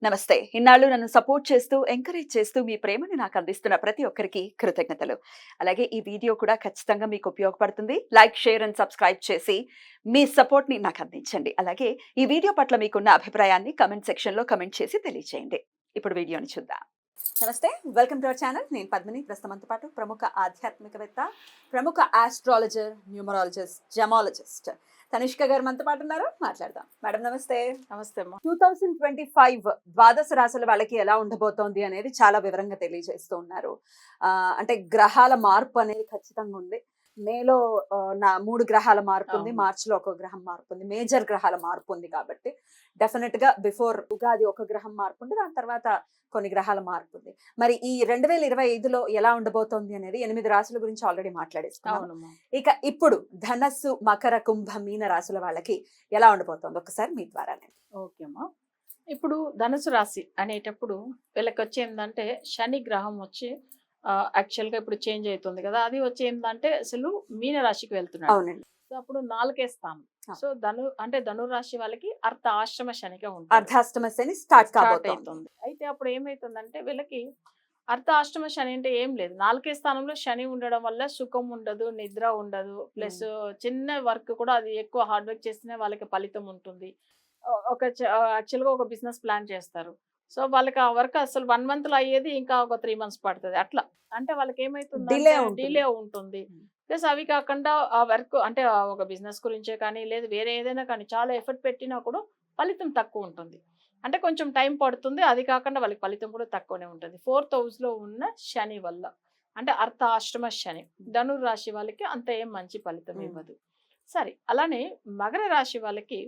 నమస్తే. ఇన్నాళ్ళు నన్ను సపోర్ట్ చేస్తూ, ఎంకరేజ్ చేస్తూ మీ ప్రేమని నాకు అందిస్తున్న ప్రతి ఒక్కరికి కృతజ్ఞతలు. అలాగే ఈ వీడియో కూడా ఖచ్చితంగా మీకు ఉపయోగపడుతుంది. లైక్, షేర్ అండ్ సబ్స్క్రైబ్ చేసి మీ సపోర్ట్‌ని నాకు అందించండి. అలాగే ఈ వీడియో పట్ల మీకున్న అభిప్రాయాన్ని కామెంట్ సెక్షన్‌లో కామెంట్ చేసి తెలియజేయండి. ఇప్పుడు వీడియోని చూద్దాం. నమస్తే. Welcome to our channel. నేను పద్మిని. ప్రస్తుతం మనతో పాటు ప్రముఖ ఆధ్యాత్మికవేత్త, ప్రముఖ ఆస్ట్రాలజర్, న్యూమరాలజిస్ట్, జెమాలజిస్ట్ తనిష్క గారు మనతో పాటు ఉన్నారు. మాట్లాడదాం. మేడం నమస్తే. నమస్తే అమ్మా. 2025 ద్వాదశ రాశుల వాళ్ళకి ఎలా ఉండబోతోంది అనేది చాలా వివరంగా తెలియజేస్తూ ఉన్నారు. అంటే గ్రహాల మార్పు అనేది ఖచ్చితంగా ఉంది. మేలో 3 గ్రహాల మార్పు ఉంది. అవును. మార్చిలో ఒక గ్రహం మార్పు ఉంది. మేజర్ గ్రహాల మార్పు ఉంది కాబట్టి డెఫినెట్ గా బిఫోర్ ఉగాది ఒక గ్రహం మార్పు ఉంది. దాని తర్వాత కొన్ని గ్రహాల మార్పు ఉంది. మరి ఈ 2025లో ఎలా ఉండబోతోంది అనేది 8 రాశుల గురించి ఆల్రెడీ మాట్లాడేసుకున్నాం. అవునమ్మా. ఇక ఇప్పుడు ధనస్సు, మకర, కుంభ, మీన రాశుల వాళ్ళకి ఎలా ఉండబోతోంది ఒకసారి మీ ద్వారానే. ఓకే అమ్మా. ఇప్పుడు ధనుసు రాశి అనేటప్పుడు వీళ్ళకి వచ్చి ఏంటంటే శని గ్రహం వచ్చి యాక్చువల్గా ఇప్పుడు చేంజ్ అవుతుంది కదా, అది వచ్చి ఏంటంటే అసలు మీన రాశికి వెళ్తున్నాడు. అవునండి. సో అప్పుడు 4కే స్థానం. ఆ. సో ధను రాశి వాళ్ళకి అర్ధ ఆశ్రమ శనిగా ఉంటుంది, అర్ధాష్టమ శని స్టార్ట్ స్టార్ట్ కాబోతోంది. అవుతుంది. అయితే అప్పుడు ఏమైతుందంటే వీళ్ళకి అర్ధ అష్టమ శని అంటే ఏం లేదు, 4కే స్థానంలో శని ఉండడం వల్ల సుఖం ఉండదు, నిద్ర ఉండదు, ప్లస్ చిన్న వర్క్ కూడా అది ఎక్కువ హార్డ్ వర్క్ చేస్తేనే వాళ్ళకి ఫలితం ఉంటుంది. ఒక యాక్చువల్గా ఒక బిజినెస్ ప్లాన్ చేస్తారు. సో వాళ్ళకి ఆ వర్క్ అసలు 1 month లో అయ్యేది ఇంకా ఒక 3 months పడుతుంది అట్లా. అంటే వాళ్ళకి ఏమైతుందంటే Delay ఉంటుంది. డిలే ఉంటుంది. ప్లస్ అవి కాకుండా ఆ వర్క్ అంటే ఒక బిజినెస్ గురించే కానీ లేదు వేరే ఏదైనా కానీ చాలా ఎఫర్ట్ పెట్టినా కూడా ఫలితం తక్కువ ఉంటుంది. అంటే కొంచెం టైం పడుతుంది. అది కాకుండా వాళ్ళకి ఫలితం కూడా తక్కువనే ఉంటుంది. 4th హౌస్‌లో ఉన్న శని వల్ల. అంటే అర్ధాష్టమ శని. ధనుర్ రాశి వాళ్ళకి అంత ఏం మంచి ఫలితం ఇవ్వదు. సరే. అలానే మకర రాశి వాళ్ళకి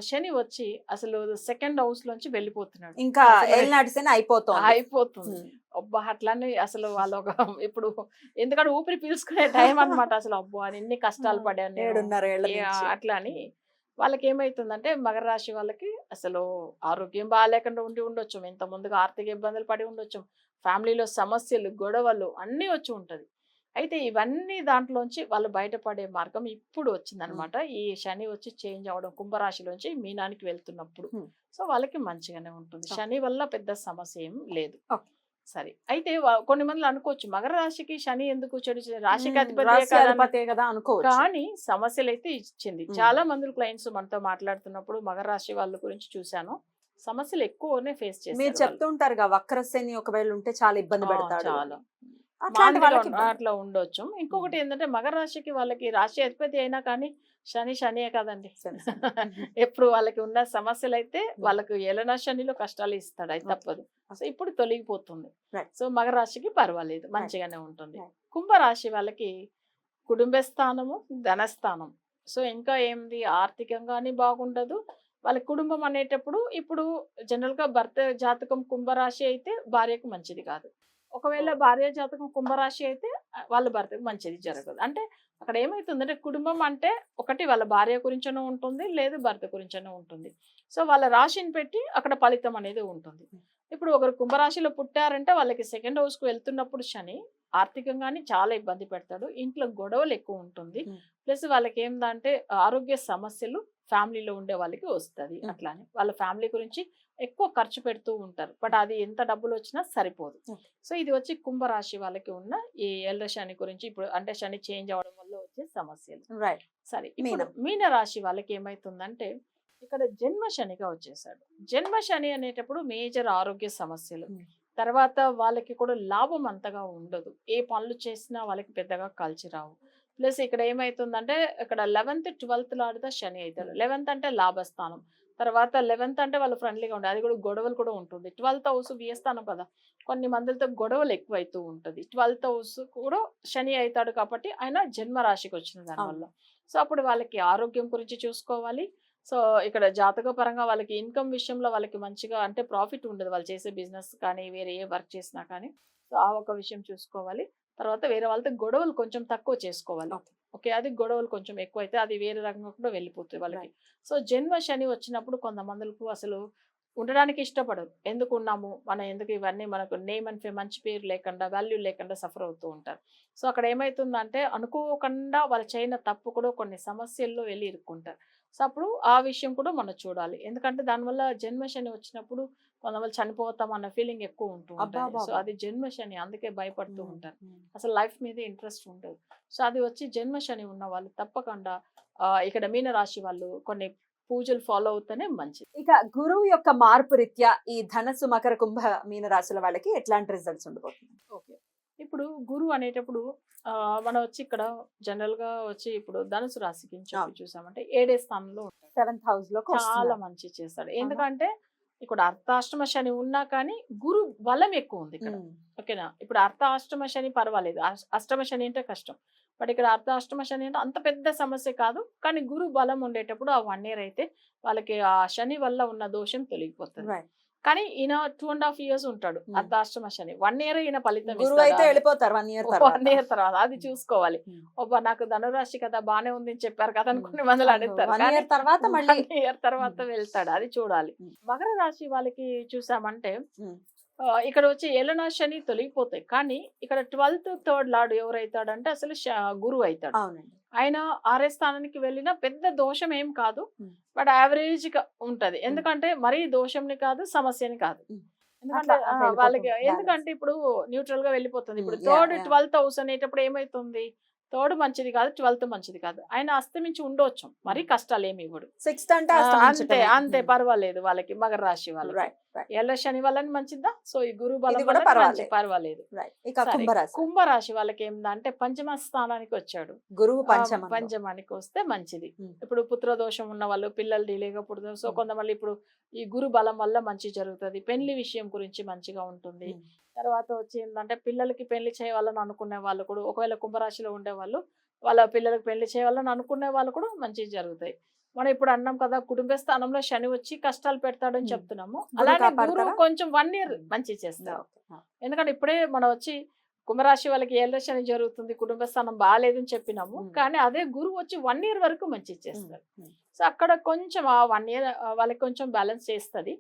శని వచ్చి అసలు 2nd హౌస్‌లోంచి వెళ్ళిపోతున్నాడు. ఇంకా అసలు ఏలినాటి శని అయిపోతోంది. అయిపోతుంది. అబ్బా! అట్లని అసలు వాళ్ళొక ఇప్పుడు ఎందుకంటే ఊపిరి పీల్చుకునే టైం అన్నమాట అసలు. అబ్బో! అని ఎన్ని కష్టాలు పడాను నేను. 7.5 ఏళ్ల ఏ నుంచి. అట్లా అని వాళ్ళకేమైతుందంటే మకర రాశి వాళ్ళకి అసలు ఆరోగ్యం బాగాలేకుండా ఉండొచ్చు. ఇంత ముందుగా ఆర్థిక ఇబ్బందులు పడి ఉండొచ్చు. ఫ్యామిలీలో సమస్యలు, గొడవలు అన్నీ వచ్చి ఉంటది. అయితే ఇవన్నీ దాంట్లోంచి వాళ్ళు బయటపడే మార్గం ఇప్పుడు వచ్చిందనమాట. ఈ శని వచ్చి చేంజ్ అవ్వడం కుంభరాశిలోంచి మీనానికి వెళ్తున్నప్పుడు. సో వాళ్ళకి మంచిగానే ఉంటుంది. శని వల్ల పెద్ద సమస్య ఏం లేదు. ఓకే. సరే. అయితే కొన్ని మందిలో అనుకోవచ్చు మకర రాశికి శని ఎందుకు చెడు రాశికి అధిపతియే రాశి కదా అధిపతే కదా అనుకోవచ్చు. కానీ సమస్యలైతే ఇచ్చింది. చాలా మంది క్లయింట్స్ మనతో మాట్లాడుతున్నప్పుడు మకర రాశి వాళ్ళ గురించి చూశాను. సమస్యలు ఎక్కువనే ఫేస్ మీరు చేశారు వాళ్ళు. చెప్తూ ఉంటారుగా వక్ర శని ఒకవేళ ఉంటే చాలా ఇబ్బంది పెడతాడు. చాలా. అట్లాంటి మాందిలో వాళ్ళకి ఇబ్బంది. అట్లా ఉండొచ్చు. ఇంకొకటి ఏంటంటే మకర రాశికి వాళ్ళకి రాశి అధిపతి అయినా కానీ శనియే కదండి. శని, శని. ఎప్పుడు వాళ్ళకి ఉన్న సమస్యలైతే వాళ్ళకు ఏలనా శనిలో కష్టాలు ఇస్తాడు, అది తప్పదు. సో ఇప్పుడు తొలగిపోతుంది. Right. సో మకర రాశికి పర్వాలేదు, మంచిగానే ఉంటుంది. Right. కుంభరాశి వాళ్ళకి కుటుంబ స్థానము, ధనస్థానం. సో ఇంకా ఏంది ఆర్థికంగాని బాగుండదు. వాళ్ళ కుటుంబం అనేటప్పుడు ఇప్పుడు జనరల్‌గా భర్త జాతకం కుంభరాశి అయితే భార్యకు మంచిది కాదు. ఒకవేళ భార్య జాతకం కుంభరాశి అయితే వాళ్ళ భర్తకు మంచిది జరగదు. అంటే అక్కడ ఏమైతుందంటే కుటుంబం అంటే ఒకటి వాళ్ళ భార్య గురించనో ఉంటుంది, లేదు భర్త గురించనో ఉంటుంది. సో వాళ్ళ రాశిని పెట్టి అక్కడ ఫలితం అనేది ఉంటుంది. ఇప్పుడు ఒకరు కుంభరాశిలో పుట్టారంటే వాళ్ళకి 2nd హౌస్‌కి వెళ్తున్నప్పుడు శని ఆర్థికంగాని చాలా ఇబ్బంది పెడతాడు. ఇంట్లో గొడవలు ఎక్కువ ఉంటుంది. ప్లస్ వాళ్ళకి ఏందంటే ఆరోగ్య సమస్యలు ఫ్యామిలీలో ఉండే వాళ్ళకి వస్తది. అట్లానే వాళ్ళ ఫ్యామిలీ గురించి ఎక్కువ ఖర్చు పెడుతూ ఉంటారు. బట్ అది ఎంత డబ్బులు వచ్చినా సరిపోదు. సో ఇది వచ్చి కుంభరాశి వాళ్ళకి ఉన్న ఈ ఏళ్ల శని గురించి ఇప్పుడు అంటే శని చేంజ్ అవ్వడం వల్ల వచ్చే సమస్యలు. రైట్. సరే. ఇప్పుడు మీన రాశి వాళ్ళకి ఏమైతుందంటే ఇక్కడ జన్మ శనిగా వచ్చేసాడు. జన్మ శని అనేటప్పుడు మేజర్ ఆరోగ్య సమస్యలు. తర్వాత వాళ్ళకి కూడా లాభం అంతగా ఉండదు. ఏ పనులు చేసినా వాళ్ళకి పెద్దగా కలిసి రావు. ప్లస్ ఇక్కడ ఏమైతుందంటే ఇక్కడ 11th 12th లాడుతా శని అవుతాడు. 11th అంటే లాభస్థానం. తర్వాత 11th అంటే వాళ్ళు ఫ్రెండ్లీగా ఉండాలి. అది కూడా గొడవలు కూడా ఉంటుంది. 12th హౌస్ వ్యయస్థానం కదా, కొన్ని మందులతో గొడవలు ఎక్కువైతూ ఉంటుంది. 12th హౌస్ కూడా శని అవుతాడు కాబట్టి ఆయన జన్మ రాశికి వచ్చిన దానివల్ల. సో అప్పుడు వాళ్ళకి ఆరోగ్యం గురించి చూసుకోవాలి. సో ఇక్కడ జాతక పరంగా వాళ్ళకి ఇన్కమ్ విషయంలో వాళ్ళకి మంచిగా అంటే ప్రాఫిట్ ఉండదు. వాళ్ళు చేసే బిజినెస్ కానీ వేరే ఏ వర్క్ చేసినా కానీ. సో ఆ ఒక విషయం చూసుకోవాలి. తర్వాత వేరే వాళ్ళతో గొడవలు కొంచెం తక్కువ చేసుకోవాలి. ఓకే. అది గొడవలు కొంచెం ఎక్కువైతే అది వేరే రకంగా కూడా వెళ్ళిపోతుంది వాళ్ళకి. సో జన్మ శని వచ్చినప్పుడు కొంతమందికి అసలు ఉండడానికి ఇష్టపడరు. ఎందుకు ఉన్నాము, మనం ఎందుకు ఇవన్నీ, మనకు నేమ్ అండ్ ఫేమ్ మంచి పేరు లేకుండా వాల్యూ లేకుండా సఫర్ అవుతూ ఉంటారు. సో అక్కడ ఏమైతుందంటే అనుకోకుండా వాళ్ళు చేయన తప్పు కూడా కొన్ని సమస్యల్లో వెళ్ళి ఇరుక్కుంటారు. సో అప్పుడు ఆ విషయం కూడా మనం చూడాలి. ఎందుకంటే దానివల్ల జన్మ శని వచ్చినప్పుడు కొంతమంది చనిపోతాం అన్న ఫీలింగ్ ఎక్కువ ఉంటూ అబ్బా ఉంటుంది. సో బాబా. అది జన్మ శని, అందుకే భయపడుతూ ఉమ్, ఉంటారు. ఉమ్. అసలు లైఫ్ మీద ఇంట్రెస్ట్ ఉండదు. సో అది వచ్చి జన్మ శని ఉన్న వాళ్ళు తప్పకుండా ఇక్కడ మీన రాశి వాళ్ళు కొన్ని పూజలు ఫాలో అవుతేనే మంచిది. ఇక గురువు యొక్క మార్పు రీత్యా ఈ ధనస్సు, మకర, కుంభ, మీన రాశుల వాళ్ళకి ఎట్లాంటి రిజల్ట్స్ ఉండబోతుంది? ఓకే. ఇప్పుడు గురువు అనేటప్పుడు మనం వచ్చి ఇక్కడ జనరల్ గా వచ్చి ఇప్పుడు ధనుసు రాశికి అని చెప్పి చూసామంటే 7వ స్థానంలో ఉంటాడు. 7th హౌస్ లోకి చాలా వస్తున్నారు. మంచి చేస్తాడు. ఎందుకంటే ఇక్కడ అర్ధాష్టమ శని ఉన్నా కానీ గురు బలం ఎక్కువ ఉంది ఇక్కడ. ఉమ్, ఓకేనా? ఇప్పుడు అర్ధాష్టమ శని పర్వాలేదు, అష్టమ శని అంటే కష్టం. బట్ ఇక్కడ అర్ధాష్టమ శని అంటే అంత పెద్ద సమస్య కాదు. కానీ గురు బలం ఉండేటప్పుడు ఆ 1 year అయితే వాళ్ళకి ఆ శని వల్ల ఉన్న దోషం తొలగిపోతుంది. right. కానీ ఈయన 2.5 years ఉంటాడు అర్ధాష్టమ శని. 1 year ఈయన ఫలితం గురువు అయితే వెళ్ళిపోతారు 1 year తర్వాత. 1 year తర్వాత అది చూసుకోవాలి. ఉమ్. ఒబ్బా నాకు ధనురాశి కదా బానే ఉంది అని చెప్పారు కదా అని కొన్ని మందులు అడుగుతారు. 1 కానీ year తర్వాత మళ్ళీ 1 year తర్వాత వెళ్తాడు, అది చూడాలి. ఉమ్. మకర రాశి వాళ్ళకి చూసామంటే ఉమ్, ఇక్కడ వచ్చి ఏలనా శని తొలగిపోతాయి. కానీ ఇక్కడ 12th థర్డ్ లార్డ్ ఎవరైతాడంటే అసలు గురువు అవుతాడు. అవునండి. ఆయన 6వ స్థానానికి వెళ్ళినా పెద్ద దోషం ఏం కాదు. ఉమ్. బట్ యావరేజ్ గా ఉంటది. ఎందుకంటే మరీ దోషంని కాదు, సమస్యని కాదు. ఉమ్. ఎందుకంటే అట్లా వెళ్ళిపోతుంది వాళ్ళకి balance. ఎందుకంటే ఇప్పుడు న్యూట్రల్ గా వెళ్ళిపోతుంది. ఇప్పుడు ఉమ్, yeah, third yeah. 12th house అనేటప్పుడు ఏమైతుంది, థర్డ్ మంచిది కాదు, 12th మంచిది కాదు. ఆయన అస్తమించి ఉండొచ్చు, మరీ కష్టాలు ఏమి ఇవ్వడు. 6th అంటే అంతే అస్తమించటమే. అంతే పర్వాలేదు వాళ్ళకి, మకర రాశి వాళ్ళకి. రైట్ రైట్ ఎల్ల శని వల్ల మంచిదా, సో ఈ గురు బలం ఇది కూడా వల్ల మంచి, పర్వాలేదు. పర్వాలేదు. రైట్. ఇక సరే, కుంభరాశి కుంభరాశి వాళ్ళకి ఏందంటే పంచమ స్థానానికి వచ్చాడు. గురువు ఆ, పంచమంలో. పంచమానికి వస్తే మంచిది. ఉమ్. ఇప్పుడు పుత్రదోషం ఉన్న వాళ్ళు పిల్లలు డిలేగా పుడతారు. సో ఉమ్. కొంతమంది ఇప్పుడు ఈ గురు బలం వల్ల మంచి జరుగుతుంది. పెళ్లి విషయం గురించి మంచిగా ఉంటుంది. ఉమ్. తర్వాత వచ్చి ఏంటంటే పిల్లలకి పెళ్లి చేయాలని అనుకునే వాళ్ళు కూడా, ఒకవేళ కుంభరాశిలో ఉండే వాళ్ళు వాళ్ళ పిల్లలకి పెళ్లి చేయాలని అనుకునే వాళ్ళు కూడా మంచి జరుగుతాయి. మనం ఇప్పుడు అన్నాం కదా కుటుంబ స్థానంలో శని వచ్చి కష్టాలు పెడతాడని ఉమ్. చెప్తున్నాము. గురువు అలానే కాపాడతారా? గురువు కొంచెం 1 year ఉమ్. మంచి చేస్తారు. ఓకే. ఎందుకంటే ఇప్పుడే మనం వచ్చి కుంభరాశి వాళ్ళకి ఏళ్ళ శని జరుగుతుంది, కుటుంబ స్థానం బాగాలేదని చెప్పినాము. ఉమ్. కానీ అదే గురువు వచ్చి 1 year వరకు మంచి చేస్తారు. ఉమ్. సో అక్కడ కొంచెం ఆ 1 year వాళ్ళకి కొంచెం బ్యాలెన్స్ చేస్తుంది.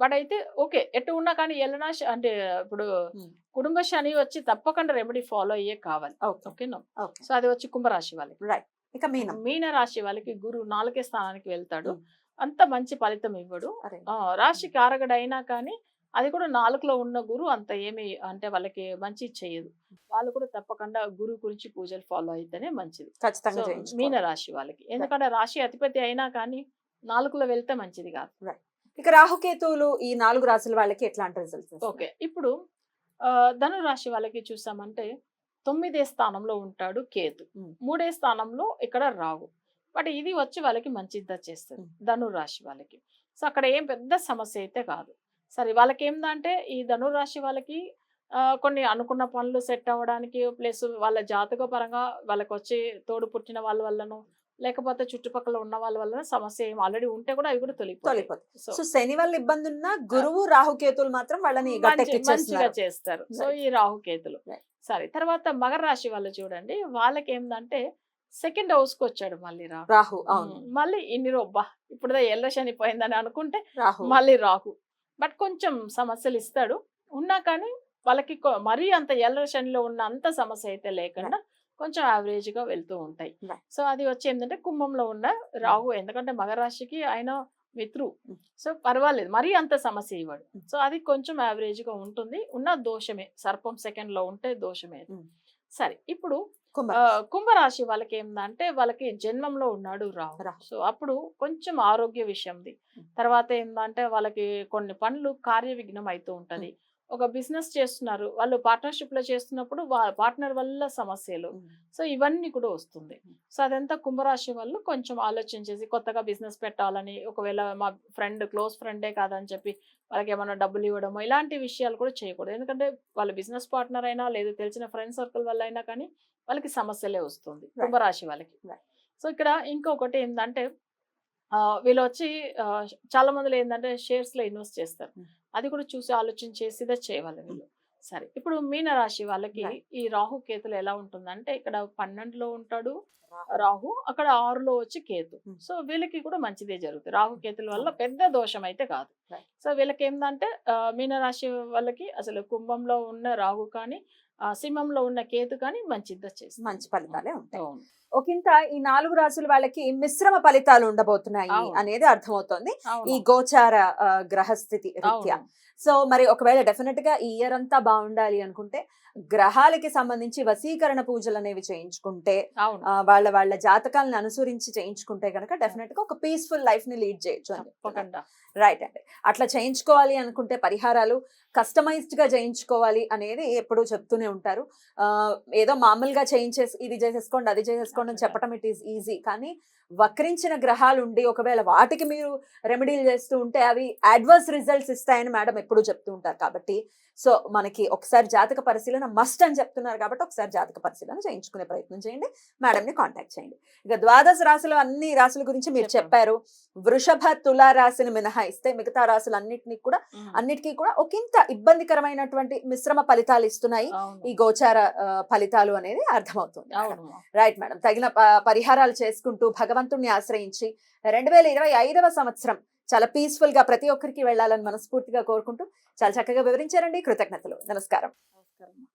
బట్ అయితే ఓకే, ఎటు ఉన్నా కానీ ఏళ్ళనా అంటే ఇప్పుడు ఉమ్. కుటుంబ శని వచ్చి తప్పకుండా రెమెడీ ఫాలో అయ్యే కావాలి. ఓకే. ఓకేనా? ఓకే. సో అది వచ్చి కుంభరాశి వాళ్ళకి. రైట్. ఇక మీనం. మీన రాశి వాళ్ళకి గురువు 4వ స్థానానికి వెళ్తాడు. ఉమ్. అంత మంచి ఫలితం ఇవ్వడు. అరే. రాశి కారకుడు అయినా కానీ అది కూడా 4లో ఉన్న గురువు అంత ఏమి అంటే వాళ్ళకి మంచి చేయదు. వాళ్ళు కూడా తప్పకుండా గురువు గురించి పూజలు ఫాలో అయితేనే మంచిది. ఖచ్చితంగా సో చేయించుకోవాలి. మీన రాశి వాళ్ళకి, ఎందుకంటే రాశి అధిపతి అయినా కానీ 4లో వెళ్తే మంచిది కాదు. ఇక రాహుకేతువులు ఈ 4 రాశుల వాళ్ళకి ఎట్లాంటి రిజల్ట్స్? ఓకే. ఇప్పుడు ధను రాశి వాళ్ళకి చూసామంటే 9వ స్థానంలో ఉంటాడు కేతు, ఉమ్. 3వ స్థానంలో ఇక్కడ రాహు. బట్ ఇది వచ్చి వాళ్ళకి మంచిదా చేస్తుంది ఉమ్. ధను రాశి వాళ్ళకి. సో అక్కడ ఏం పెద్ద సమస్య అయితే కాదు. సరే, వాళ్ళకి ఏందంటే ఈ ధను రాశి వాళ్ళకి కొన్ని అనుకున్న పనులు సెట్ అవ్వడానికి, ప్లస్ వాళ్ళ జాతక పరంగా వాళ్ళకి వచ్చి తోడు పుట్టిన వాళ్ళ వల్లనో లేకపోతే చుట్టుపక్కల ఉన్న వాళ్ళ వల్ల సమస్య ఏం ఆల్రెడీ ఉంటే కూడా అవి కూడా తొలగిపోతాయి. సో శని వల్ల ఇబ్బంది ఉన్నా గురువు రాహుకేతువులు మాత్రం వాళ్ళని మంచిగా గట్టెక్కించేస్తున్నారు. చేస్తారు. So Right. ఈ రాహుకేతులు. Right. సరే, తర్వాత మకర రాశి వాళ్ళు చూడండి, వాళ్ళకి ఏంటంటే 2nd హౌస్ కి వచ్చాడు మళ్ళీ రాహు. రాహు. అవును. మళ్ళీ ఇన్ని రొబ్బా ఇప్పుడు ఎల్ల శని పోయిందని అనుకుంటే రాహు. మళ్ళీ రాహు. బట్ కొంచెం సమస్యలు ఇస్తాడు. ఉన్నా కానీ వాళ్ళకి మరీ అంత ఎల్ల శనిలో ఉన్న అంత సమస్య అయితే లేకుండా కొంచెం యావరేజ్ గా వెళ్తూ ఉంటాయి. Right. సో అది వచ్చి ఏంటంటే కుంభంలో ఉన్న రాహు, ఎందుకంటే మకర రాశికి ఆయన మిత్రు. సో పర్వాలేదు, మరీ అంత సమస్య ఇవ్వడు. సో అది కొంచెం యావరేజ్ గా ఉంటుంది. ఉన్న దోషమే, సర్పం 2nd లో ఉంటే దోషమే. సరే, ఇప్పుడు కుంభరాశి వాళ్ళకి ఏంటంటే వాళ్ళకి జన్మంలో ఉన్నాడు రాహు. సో అప్పుడు కొంచెం ఆరోగ్య విషయంది. తర్వాత ఏంటంటే వాళ్ళకి కొన్ని పనులు కార్య విఘ్నం అవుతూ ఉంటది. ఒక బిజినెస్ చేస్తున్నారు, వాళ్ళు పార్ట్నర్షిప్ లో చేస్తున్నప్పుడు పార్ట్నర్ వల్ల సమస్యలు. సో ఇవన్నీ కూడా వస్తుంది. సో అదంతా కుంభరాశి వాళ్ళు కొంచెం ఆలోచన చేసి కొత్తగా బిజినెస్ పెట్టాలని, ఒకవేళ మా ఫ్రెండ్ క్లోజ్ ఫ్రెండే కాదని చెప్పి వాళ్ళకి ఏమైనా డబ్బులు ఇవ్వడము, ఇలాంటి విషయాలు కూడా చేయకూడదు. ఎందుకంటే వాళ్ళ బిజినెస్ పార్ట్నర్ అయినా లేదు తెలిసిన ఫ్రెండ్ సర్కిల్ వల్ల అయినా కానీ వాళ్ళకి సమస్యలే వస్తుంది కుంభరాశి వాళ్ళకి. సో ఇక్కడ ఇంకొకటి ఏంటంటే వీళ్ళు వచ్చి చాలా మందిలో ఏంటంటే షేర్స్ లో ఇన్వెస్ట్ చేస్తారు. అది కూడా చూసి ఆలోచన చేసిదే చేయాలి వీళ్ళు. సరే, ఇప్పుడు మీన రాశి వాళ్ళకి ఈ రాహు కేతులు ఎలా ఉంటుందంటే ఇక్కడ 12లో ఉంటాడు రాహు, అక్కడ 6లో వచ్చి కేతు. సో వీళ్ళకి కూడా మంచిదే జరుగుతుంది. రాహు కేతుల వల్ల పెద్ద దోషం అయితే కాదు. సో వీళ్ళకి ఏంటంటే మీనరాశి వాళ్ళకి అసలు కుంభంలో ఉన్న రాహు కానీ సింహంలో ఉన్న కేతు కానీ మంచిదా చేస్తుంది. మంచి ఫలితాలే ఉంటాయి. ఒకంత ఈ 4 రాసుల వాళ్ళకి మిశ్రమ ఫలితాలు ఉండబోతున్నాయి అవును. అనేది అర్థమవుతోంది ఈ అవును గోచార గ్రహస్థితి రీత్యా. అవును సో మరి ఒకవేళ డెఫినెట్ గా ఈ ఇయర్ అంతా బాగుండాలి అనుకుంటే గ్రహాలకి సంబంధించి వశీకరణ పూజలు అనేవి చేయించుకుంటే అవును వాళ్ళ వాళ్ళ జాతకాలను అనుసరించి చేయించుకుంటే కనుక డెఫినెట్ గా ఒక పీస్ఫుల్ లైఫ్ ని లీడ్ చేయొచ్చు అని తప్పకుండా రైట్ అండి. అట్లా చేయించుకోవాలి అనుకుంటే పరిహారాలు కస్టమైజ్డ్ గా చేయించుకోవాలి అనేది ఎప్పుడూ చెప్తూనే ఉంటారు. ఏదో మామూలుగా చేయించేసి ఇది చేసేసుకోండి అది చేసేసుకోండి అని చెప్పడం ఇట్ ఈస్ ఈజీ. కానీ వక్రించిన గ్రహాలు ఉండి ఒకవేళ వాటికి మీరు రెమెడీలు చేస్తూ ఉంటే అవి అడ్వర్స్ రిజల్ట్స్ ఇస్తాయని మేడం ఎప్పుడూ చెప్తూ ఉంటారు. కాబట్టి సో మనకి ఒకసారి జాతక పరిశీలన మస్ట్ అని చెప్తున్నారు కాబట్టి ఒకసారి జాతక పరిశీలన చేయించుకునే ప్రయత్నం చేయండి. మేడంని కాంటాక్ట్ చేయండి. ఇక ద్వాదశ రాశులు అన్ని రాశుల గురించి మీరు చెప్పారు. వృషభ తులా రాశిని మినహాయిస్తే మిగతా రాశులు అన్నిటికీ కూడా ఒకంత ఇబ్బందికరమైనటువంటి మిశ్రమ ఫలితాలు ఇస్తున్నాయి ఈ గోచార ఫలితాలు అనేది అర్థమవుతుంది. అవును రైట్ మేడం. తగిన పరిహారాలు చేసుకుంటూ భగవంతుణ్ణి ఆశ్రయించి 2025వ సంవత్సరం చాలా పీస్ఫుల్ గా ప్రతి ఒక్కరికి వెళ్ళాలని మనస్ఫూర్తిగా కోరుకుంటూ చాలా చక్కగా వివరించారండి. కృతజ్ఞతలు. నమస్కారం. నమస్కారం